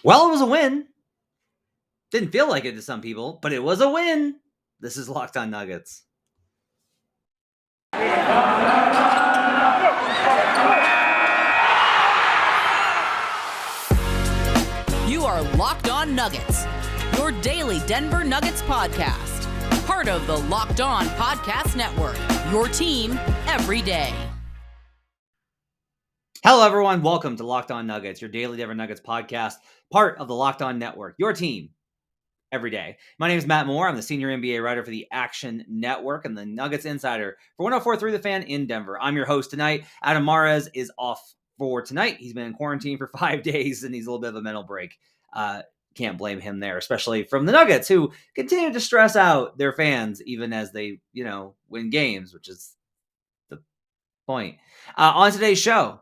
Well, it was a win. Didn't feel like it to some people, but it was a win. This is Locked On Nuggets. You are Locked On Nuggets, your daily Denver Nuggets podcast. Part of the Locked On Podcast Network, your team every day. Hello, everyone. Welcome to Locked On Nuggets, your daily Denver Nuggets podcast, part of the Locked On Network, your team every day. My name is Matt Moore. I'm the senior NBA writer for the Action Network and the Nuggets insider for 104.3 The Fan in Denver. I'm your host tonight. Adam Mares is off for tonight. He's been in quarantine for 5 days and he's a little bit of a mental break. Can't blame him there, especially from the Nuggets, who continue to stress out their fans even as they, win games, which is the point. On today's show,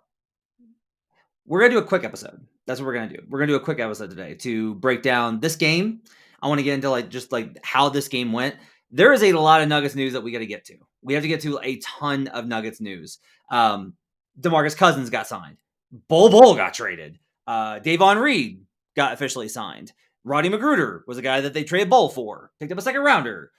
we're going to do a quick episode. That's what we're going to do. We're going to do a quick episode today to break down this game. I want to get into just how this game went. There is a lot of Nuggets news that we got to get to. We have to get to a ton of Nuggets news. DeMarcus Cousins got signed. Bol got traded. Davon Reed got officially signed. Rodney McGruder was a guy that they traded Bol for. Picked up a second rounder.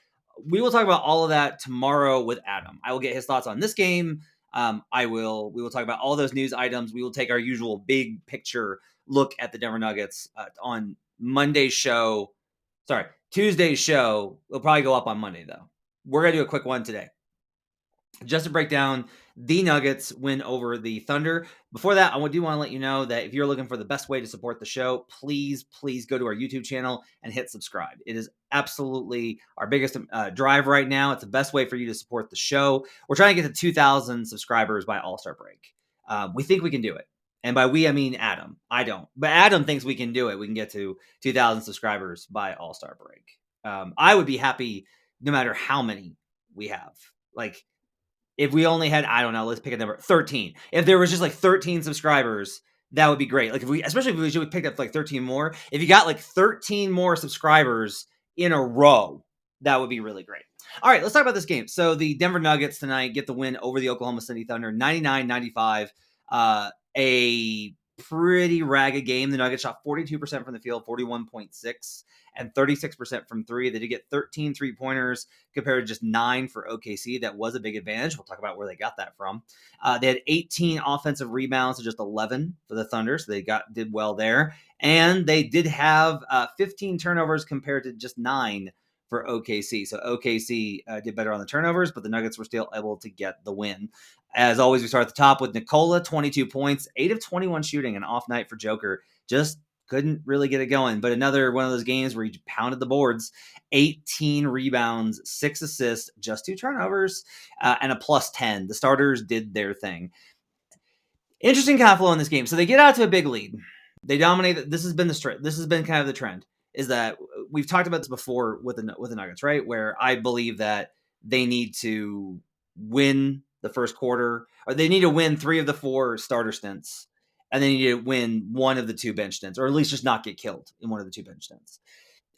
We will talk about all of that tomorrow with Adam. I will get his thoughts on this game. We will talk about all those news items. We will take our usual big picture look at the Denver Nuggets on Monday's show. Tuesday's show will probably go up on Monday, though. We're going to do a quick one today, just to break down the Nuggets win over the Thunder. Before that, I do want to let you know that if you're looking for the best way to support the show, please go to our YouTube channel and hit subscribe. It is absolutely our biggest drive right now. It's the best way for you to support the show. We're trying to get to 2,000 subscribers by All-Star break. We think we can do it. And by we, I mean Adam. I don't. But Adam thinks we can do it. We can get to 2,000 subscribers by All-Star break. I would be happy no matter how many we have. If we only had, I don't know, let's pick a number, 13. If there was just 13 subscribers, that would be great. Especially if we picked up 13 more. If you got 13 more subscribers in a row, that would be really great. All right, let's talk about this game. So the Denver Nuggets tonight get the win over the Oklahoma City Thunder, 99-95. A pretty ragged game. The Nuggets shot 42% from the field, 41.6, and 36% from three. They did get 13 three-pointers compared to just 9 for OKC. That was a big advantage. We'll talk about where they got that from. They had 18 offensive rebounds to just 11 for the Thunder, so they did well there. And they did have 15 turnovers compared to just 9 for OKC. So OKC did better on the turnovers, but the Nuggets were still able to get the win. As always, we start at the top with Nikola, 22 points, 8 of 21 shooting, an off night for Joker. Just couldn't really get it going. But another one of those games where he pounded the boards, 18 rebounds, 6 assists, just 2 turnovers, and a plus 10. The starters did their thing. Interesting kind of flow in this game. So they get out to a big lead. They dominate. This has been kind of the trend, is that we've talked about this before with the Nuggets, right? Where I believe that they need to win the first quarter, or they need to win 3 of the 4 starter stints, and they need to win 1 of the 2 bench stints, or at least just not get killed in 1 of the 2 bench stints.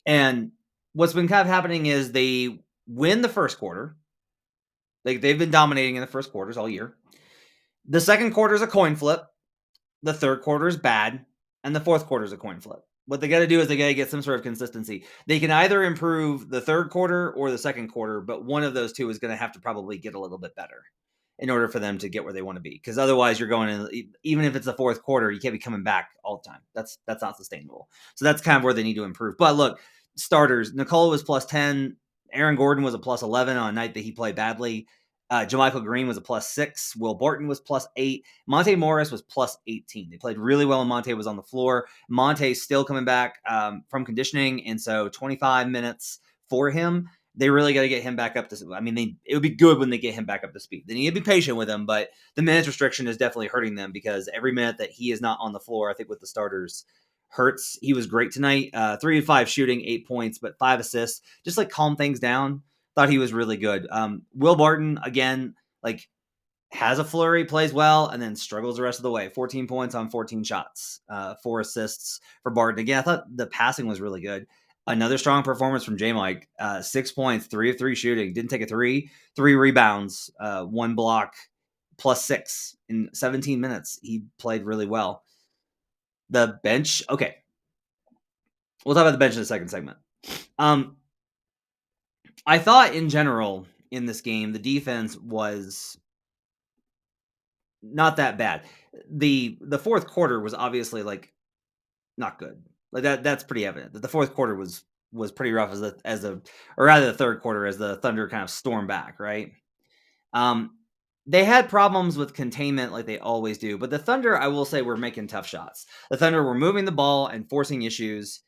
And what's been kind of happening is they win the first quarter. They've been dominating in the first quarters all year. The second quarter is a coin flip. The third quarter is bad. And the fourth quarter is a coin flip. What they got to do is they got to get some sort of consistency. They can either improve the third quarter or the second quarter, but one of those two is going to have to probably get a little bit better in order for them to get where they want to be. Because otherwise you're going in, even if it's the fourth quarter, you can't be coming back all the time. That's not sustainable. So that's kind of where they need to improve. But look, starters, Nikola was plus 10. Aaron Gordon was a plus 11 on a night that he played badly. JaMychal Green was a plus 6. Will Barton was plus 8. Monte Morris was plus 18. They played really well when Monte was on the floor. Monte's still coming back from conditioning, and so 25 minutes for him. They really got to get him back up to. It would be good when they get him back up to speed. They need to be patient with him, but the minutes restriction is definitely hurting them because every minute that he is not on the floor, I think with the starters, hurts. He was great tonight. 3 of 5 shooting, 8 points, but 5 assists. Just calm things down. Thought he was really good. Will Barton, again, has a flurry, plays well, and then struggles the rest of the way. 14 points on 14 shots, 4 assists for Barton. Again, I thought the passing was really good. Another strong performance from J-Mike. 6 points, 3 of 3 shooting. Didn't take a 3. 3 rebounds, 1 block, plus 6 in 17 minutes. He played really well. The bench, okay. We'll talk about the bench in the second segment. I thought in general in this game, the defense was not that bad. The fourth quarter was obviously like not good. Like that's pretty evident that the fourth quarter was pretty rough or rather the third quarter as the Thunder kind of stormed back, right? They had problems with containment like they always do, but the Thunder, I will say, were making tough shots. The Thunder were moving the ball and forcing issues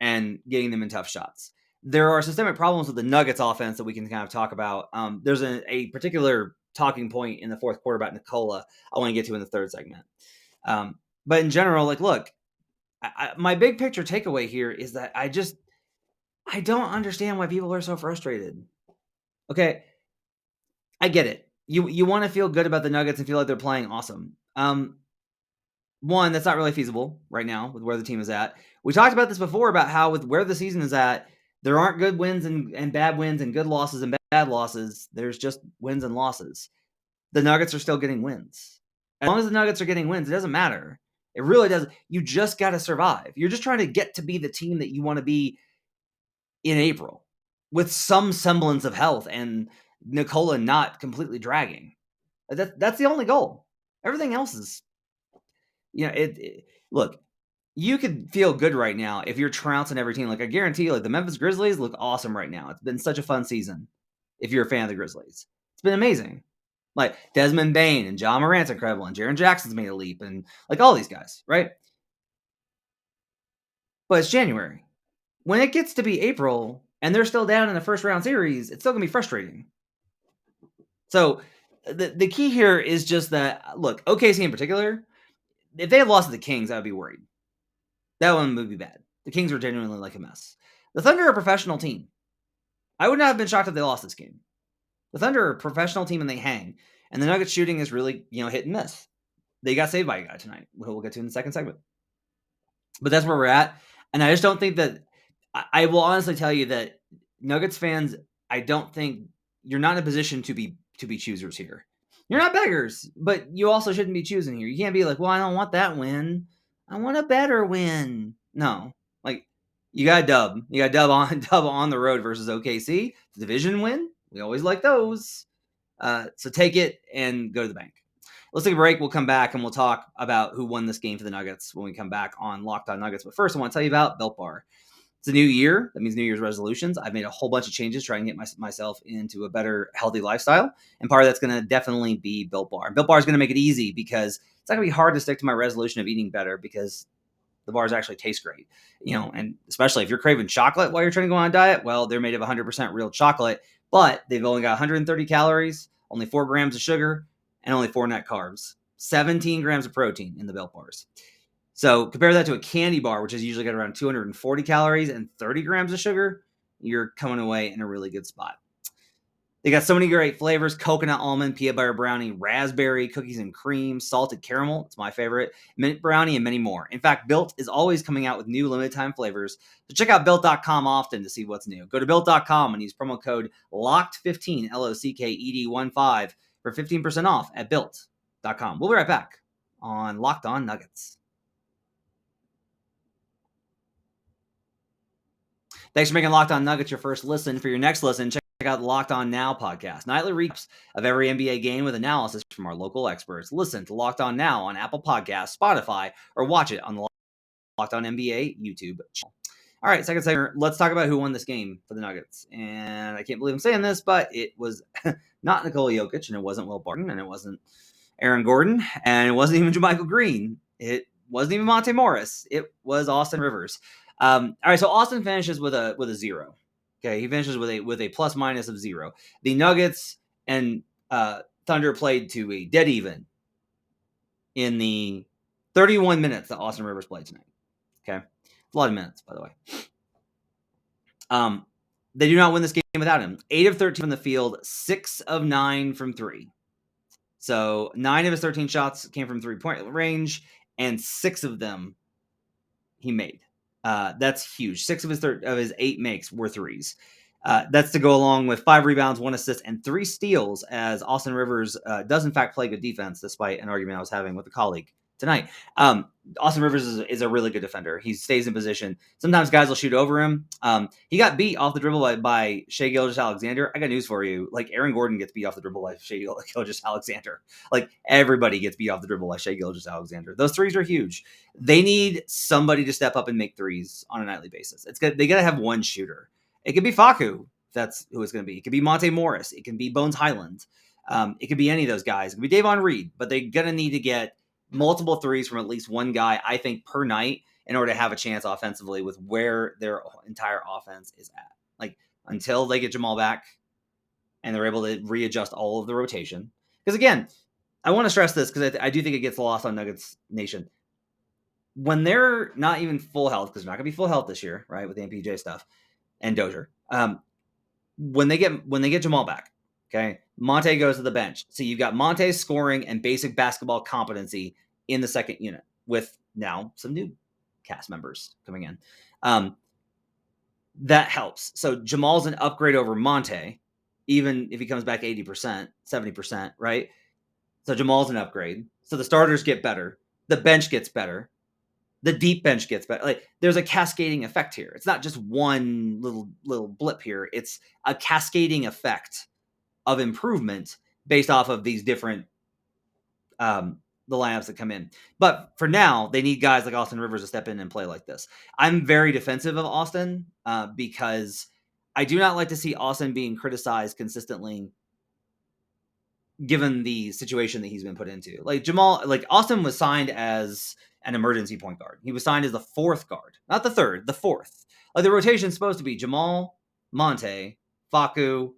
and getting them in tough shots. There are systemic problems with the Nuggets offense that we can kind of talk about. There's a particular talking point in the fourth quarter about Nikola I want to get to in the third segment. But in general, like, look, my big picture takeaway here is that I don't understand why people are so frustrated. Okay, I get it. You want to feel good about the Nuggets and feel like they're playing awesome. One, that's not really feasible right now with where the team is at. We talked about this before about how with where the season is at, there aren't good wins and bad wins and good losses and bad losses. There's just wins and losses. The Nuggets are still getting wins. As long as the Nuggets are getting wins, it doesn't matter. It really doesn't. You just got to survive. You're just trying to get to be the team that you want to be in April with some semblance of health and Nikola not completely dragging. That's the only goal. Everything else is, look, you could feel good right now if you're trouncing every team. Like I guarantee you, like the Memphis Grizzlies look awesome right now. It's been such a fun season. If you're a fan of the Grizzlies, it's been amazing. Like Desmond Bain and John Morant's incredible, and Jaren Jackson's made a leap, and like all these guys, right? But it's January. When it gets to be April and they're still down in the first round series, it's still gonna be frustrating. So the key here is just that, look, OKC in particular, if they had lost to the Kings, I would be worried. That one would be bad. The Kings were genuinely like a mess. The Thunder are a professional team. I would not have been shocked if they lost this game. The Thunder are a professional team and they hang. And the Nuggets shooting is really, hit and miss. They got saved by a guy tonight. We'll get to in the second segment. But that's where we're at. And I just don't think that I will honestly tell you that Nuggets fans, I don't think you're not in a position to be choosers here. You're not beggars, but you also shouldn't be choosing here. You can't be like, well, I don't want that win. I want a better win. No, like you got a dub. You got a dub on the road versus OKC. Division win. We always like those. So take it and go to the bank. Let's take a break. We'll come back and we'll talk about who won this game for the Nuggets when we come back on Locked On Nuggets. But first, I want to tell you about Built Bar. It's a new year. That means New Year's resolutions. I've made a whole bunch of changes trying to get myself into a better, healthy lifestyle. And part of that's going to definitely be Built Bar. Built Bar is going to make it easy because it's not going to be hard to stick to my resolution of eating better because the bars actually taste great. And especially if you're craving chocolate while you're trying to go on a diet, well, they're made of 100% real chocolate, but they've only got 130 calories, only 4 grams of sugar, and only 4 net carbs. 17 grams of protein in the Built Bars. So compare that to a candy bar, which has usually got around 240 calories and 30 grams of sugar. You're coming away in a really good spot. They got so many great flavors: coconut, almond, peanut butter brownie, raspberry, cookies and cream, salted caramel, it's my favorite, mint brownie, and many more. In fact, Built is always coming out with new limited time flavors. So check out Built.com often to see what's new. Go to Built.com and use promo code LOCKED15, LOCKED15, for 15% off at Built.com. We'll be right back on Locked On Nuggets. Thanks for making Locked On Nuggets your first listen. For your next listen, check out the Locked On Now podcast. Nightly recaps of every NBA game with analysis from our local experts. Listen to Locked On Now on Apple Podcasts, Spotify, or watch it on the Locked On NBA YouTube channel. All right, second segment. Let's talk about who won this game for the Nuggets. And I can't believe I'm saying this, but it was not Nikola Jokic, and it wasn't Will Barton, and it wasn't Aaron Gordon, and it wasn't even JaMychal Green. It wasn't even Monte Morris. It was Austin Rivers. All right, so Austin finishes with a 0. Okay, he finishes with a plus minus of 0. The Nuggets and Thunder played to a dead even in the 31 minutes that Austin Rivers played tonight. Okay, a lot of minutes, by the way. They do not win this game without him. 8 of 13 from the field, 6 of 9 from 3. So 9 of his 13 shots came from 3-point range, and 6 of them he made. That's huge. 6 of his 8 makes were threes. That's to go along with 5 rebounds, 1 assist, and 3 steals, as Austin Rivers does in fact play good defense, despite an argument I was having with a colleague tonight. Austin Rivers is a really good defender. He stays in position. Sometimes guys will shoot over him. He got beat off the dribble by Shai Gilgeous-Alexander. I got news for you. Like, Aaron Gordon gets beat off the dribble by Shai Gilgeous-Alexander. Like, everybody gets beat off the dribble by Shai Gilgeous-Alexander. Those threes are huge. They need somebody to step up and make threes on a nightly basis. They got to have one shooter. It could be Facu. That's who it's going to be. It could be Monte Morris. It can be Bones Highland. It could be any of those guys. It could be Davon Reed. But they're going to need to get multiple threes from at least one guy, I think, per night in order to have a chance offensively with where their entire offense is at. Like, until they get Jamal back and they're able to readjust all of the rotation. Because, again, I want to stress this because I do think it gets lost on Nuggets Nation. When they're not even full health, because they're not going to be full health this year, right, with the MPJ stuff and Dozier, when they get Jamal back, okay, Monte goes to the bench. So you've got Monte's scoring and basic basketball competency in the second unit with now some new cast members coming in. That helps. So Jamal's an upgrade over Monte, even if he comes back 80%, 70%, right? So Jamal's an upgrade. So the starters get better. The bench gets better. The deep bench gets better. Like, there's a cascading effect here. It's not just one little blip here. It's a cascading effect of improvement based off of these different the lineups that come in. But for now, they need guys like Austin Rivers to step in and play like this. I'm very defensive of Austin because I do not like to see Austin being criticized consistently given the situation that he's been put into. Like, Austin was signed as an emergency point guard. He was signed as the fourth guard, not the third, the fourth. Like, the rotation is supposed to be Jamal, Monte, Facu,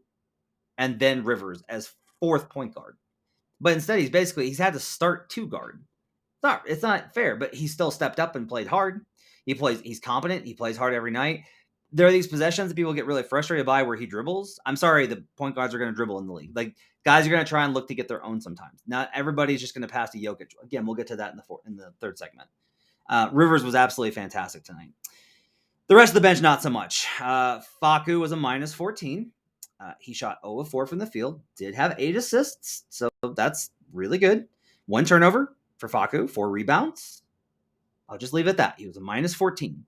and then Rivers as fourth point guard. But instead, he's had to start two guard. It's not fair, but he still stepped up and played hard. He's competent. He plays hard every night. There are these possessions that people get really frustrated by where he dribbles. I'm sorry, the point guards are going to dribble in the league. Like, guys are going to try and look to get their own sometimes. Not everybody's just going to pass to Jokic. Again, we'll get to that in the third segment. Rivers was absolutely fantastic tonight. The rest of the bench, not so much. Facu was a minus 14. He shot 0 of 4 from the field, did have 8 assists, so that's really good. 1 turnover for Facu, 4 rebounds. I'll just leave it at that. He was a minus 14.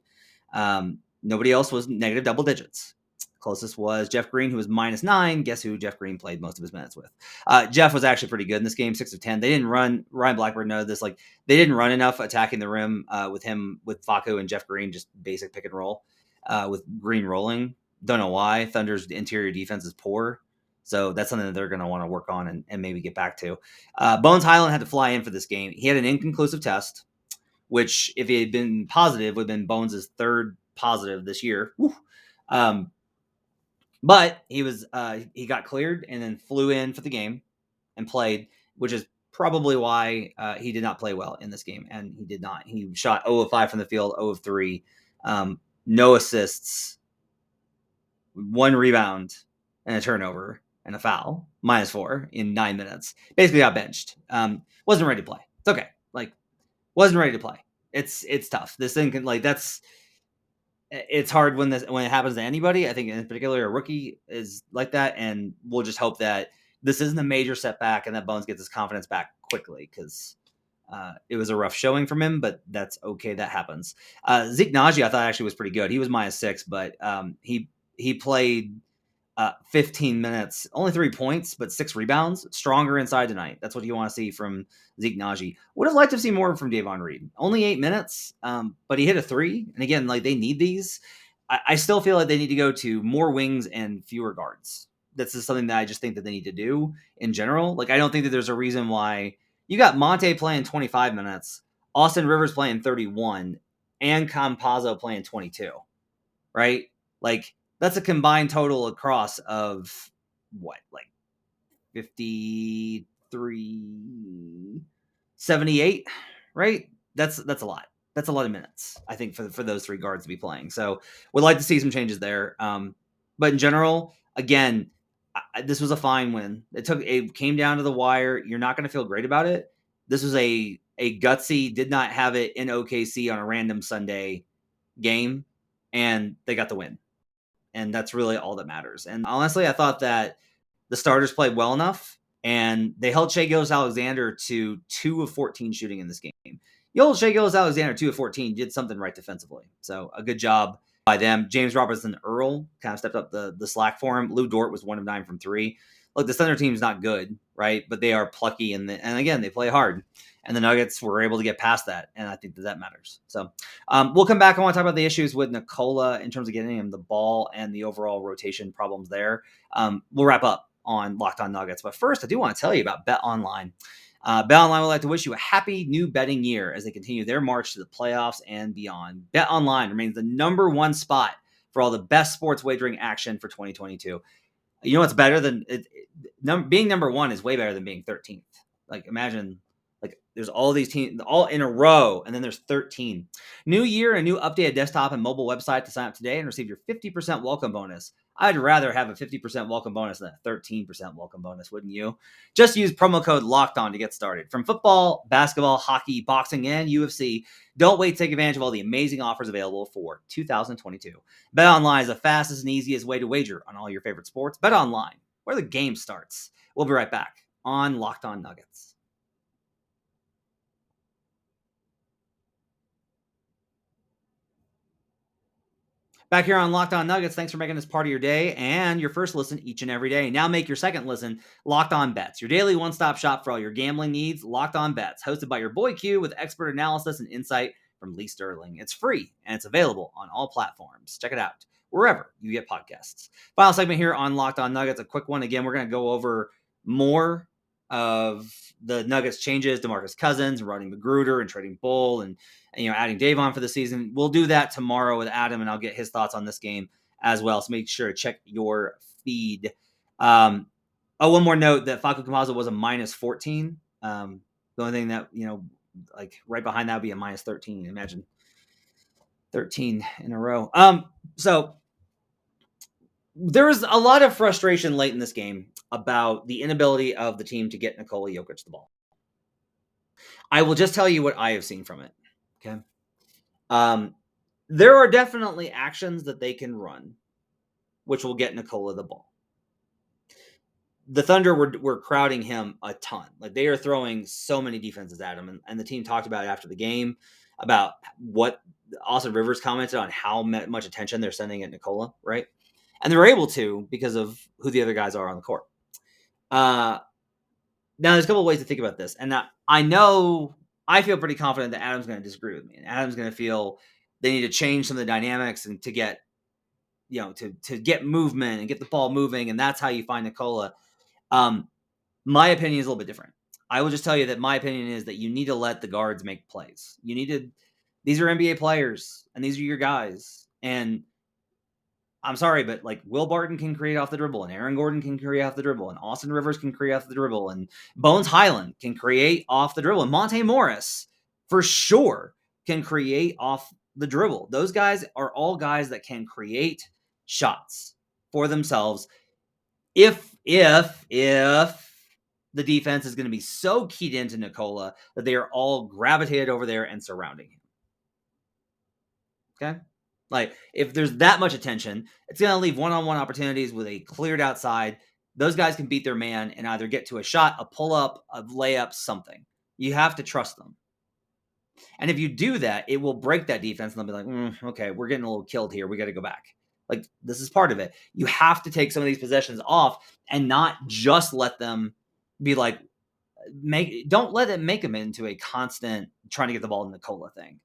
Nobody else was negative double digits. Closest was Jeff Green, who was minus 9. Guess who Jeff Green played most of his minutes with? Jeff was actually pretty good in this game, 6 of 10. They didn't run. Ryan Blackburn noted this. Like, they didn't run enough attacking the rim with Facu and Jeff Green, just basic pick and roll with Green rolling. Don't know why. Thunder's interior defense is poor. So that's something that they're going to want to work on and maybe get back to. Bones Highland had to fly in for this game. He had an inconclusive test, which, if he had been positive, would have been Bones' third positive this year. But he got cleared and then flew in for the game and played, which is probably why he did not play well in this game. And he did not. He shot 0 of 5 from the field, 0 of 3. No assists. 1 rebound and a turnover and a foul, minus 4 in 9 minutes. Basically got benched. Wasn't ready to play. It's okay. Like, wasn't ready to play. It's tough. This thing can, like, it's hard when it happens to anybody. I think in particular a rookie is like that, and we'll just hope that this isn't a major setback and that Bones gets his confidence back quickly, because it was a rough showing from him, but that's okay. That happens. Zeke Naji, I thought, actually was pretty good. He was minus 6, but he played 15 minutes, only 3 points, but 6 rebounds. Stronger inside tonight. That's what you want to see from Zeke Naji. Would have liked to see more from Davon Reed. Only 8 minutes, but he hit a 3. And again, like, they need these. I still feel like they need to go to more wings and fewer guards. This is something that I just think that they need to do in general. Like, I don't think that there's a reason why you got Monte playing 25 minutes, Austin Rivers playing 31, and Campazzo playing 22, right? Like, that's a combined total across of what, like 53, 78, right? That's a lot. That's a lot of minutes, I think, for those 3 guards to be playing. So would like to see some changes there. But in general, again, this was a fine win. It came down to the wire. You're not going to feel great about it. This was a gutsy, did not have it in OKC on a random Sunday game, and they got the win. And that's really all that matters. And honestly, I thought that the starters played well enough, and they held Shai Gilgeous-Alexander to 2 of 14 shooting in this game. Shea Gilgeous-Alexander, 2 of 14, did something right defensively. So a good job by them. James Robinson-Earl kind of stepped up the slack for him. Lou Dort was 1 of 9 from 3. Look, the Thunder team's not good, right? But they are plucky, and again, they play hard. And the Nuggets were able to get past that, and I think that matters. So we'll come back. I want to talk about the issues with Nikola in terms of getting him the ball and the overall rotation problems there. We'll wrap up on Locked On Nuggets. But first, I do want to tell you about BetOnline. BetOnline would like to wish you a happy new betting year as they continue their march to the playoffs and beyond. BetOnline remains the number one spot for all the best sports wagering action for 2022. You know what's better than being number one is way better than being 13th. Like, imagine, like, there's all these teams all in a row, and then there's 13. New year, a new updated desktop and mobile website to sign up today and receive your 50% welcome bonus. I'd rather have a 50% welcome bonus than a 13% welcome bonus, wouldn't you? Just use promo code LOCKEDON to get started. From football, basketball, hockey, boxing, and UFC, don't wait to take advantage of all the amazing offers available for 2022. BetOnline is the fastest and easiest way to wager on all your favorite sports. BetOnline, where the game starts. We'll be right back on Locked On Nuggets. Back here on Locked On Nuggets, thanks for making this part of your day and your first listen each and every day. Now make your second listen Locked On Bets, your daily one-stop shop for all your gambling needs. Locked On Bets, hosted by your boy Q with expert analysis and insight from Lee Sterling. It's free and it's available on all platforms. Check it out wherever you get podcasts. Final segment here on Locked On Nuggets, a quick one. Again, we're going to go over more of the Nuggets changes, DeMarcus Cousins, running Magruder and trading Bull and adding Davon for the season. We'll do that tomorrow with Adam, and I'll get his thoughts on this game as well. So make sure to check your feed. One more note that Facu Campazzo was a minus 14. The only thing that, like right behind that would be a minus 13. Imagine 13 in a row. So there was a lot of frustration late in this game about the inability of the team to get Nikola Jokic the ball. I will just tell you what I have seen from it. Okay. There are definitely actions that they can run, which will get Nikola the ball. The Thunder were crowding him a ton. Like, they are throwing so many defenses at him. And the team talked about it after the game about what Austin Rivers commented on how much attention they're sending at Nikola, right? And they were able to because of who the other guys are on the court. Now, there's a couple of ways to think about this. And I feel pretty confident that Adam's going to disagree with me. And Adam's going to feel they need to change some of the dynamics and to get, to get movement and get the ball moving. And that's how you find Nikola. My opinion is a little bit different. I will just tell you that my opinion is that you need to let the guards make plays. These are NBA players and these are your guys. And I'm sorry, but like Will Barton can create off the dribble, and Aaron Gordon can create off the dribble, and Austin Rivers can create off the dribble, and Bones Highland can create off the dribble, and Monte Morris for sure can create off the dribble. Those guys are all guys that can create shots for themselves if the defense is going to be so keyed into Nikola that they are all gravitated over there and surrounding him. Okay? Like, if there's that much attention, it's going to leave one-on-one opportunities with a cleared outside. Those guys can beat their man and either get to a shot, a pull-up, a layup, something. You have to trust them. And if you do that, it will break that defense, and they'll be like, okay, we're getting a little killed here. We got to go back. Like, this is part of it. You have to take some of these possessions off and not just let them be like, don't let it make them into a constant trying to get the ball in Nikola thing.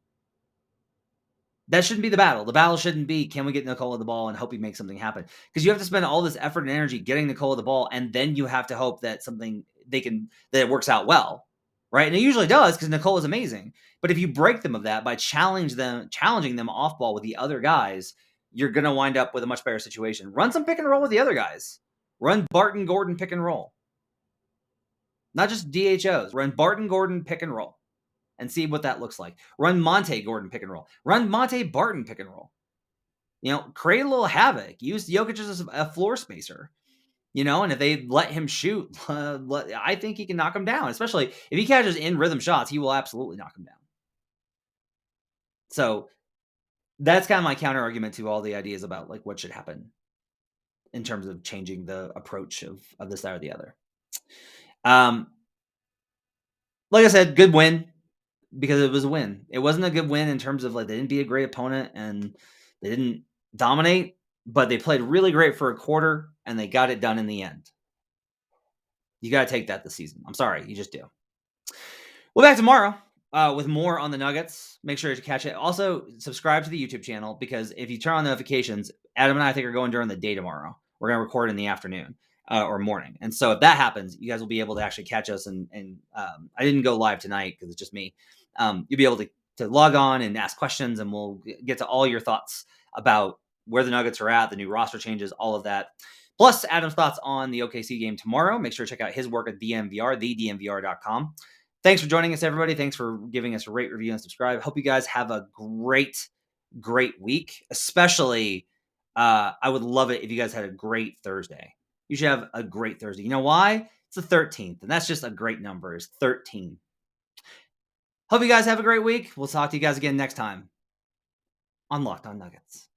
That shouldn't be the battle. The battle shouldn't be, can we get Nikola the ball and hope he makes something happen? Because you have to spend all this effort and energy getting Nikola the ball, and then you have to hope that that it works out well, right? And it usually does because Nikola is amazing. But if you break them of that by challenging them off ball with the other guys, you're going to wind up with a much better situation. Run some pick and roll with the other guys. Run Barton Gordon pick and roll. Not just DHOs. Run Barton Gordon pick and roll. And see what that looks like. Run Monte Gordon pick and roll. Run Monte Barton pick and roll. Create a little havoc. Use Jokic as a floor spacer. And if they let him shoot, I think he can knock him down. Especially if he catches in rhythm shots, he will absolutely knock him down. So that's kind of my counter argument to all the ideas about like what should happen in terms of changing the approach of this, that, or the other. Like I said, good win. because it was a win. It wasn't a good win in terms of like they didn't be a great opponent and they didn't dominate, but they played really great for a quarter and they got it done in the end. You got to take that this season. I'm sorry, you just do. We'll be back tomorrow with more on the Nuggets. Make sure to catch it. Also, subscribe to the YouTube channel because if you turn on notifications, Adam and I think are going during the day tomorrow. We're going to record in the afternoon or morning. And so if that happens, you guys will be able to actually catch us. And I didn't go live tonight because it's just me. You'll be able to log on and ask questions, and we'll get to all your thoughts about where the Nuggets are at, the new roster changes, all of that. Plus, Adam's thoughts on the OKC game tomorrow. Make sure to check out his work at DNVR, thednvr.com. Thanks for joining us, everybody. Thanks for giving us a rate, review, and subscribe. Hope you guys have a great week. Especially, I would love it if you guys had a great Thursday. You should have a great Thursday. You know why? It's the 13th, and that's just a great number. It's 13. Hope you guys have a great week. We'll talk to you guys again next time on Locked On Nuggets.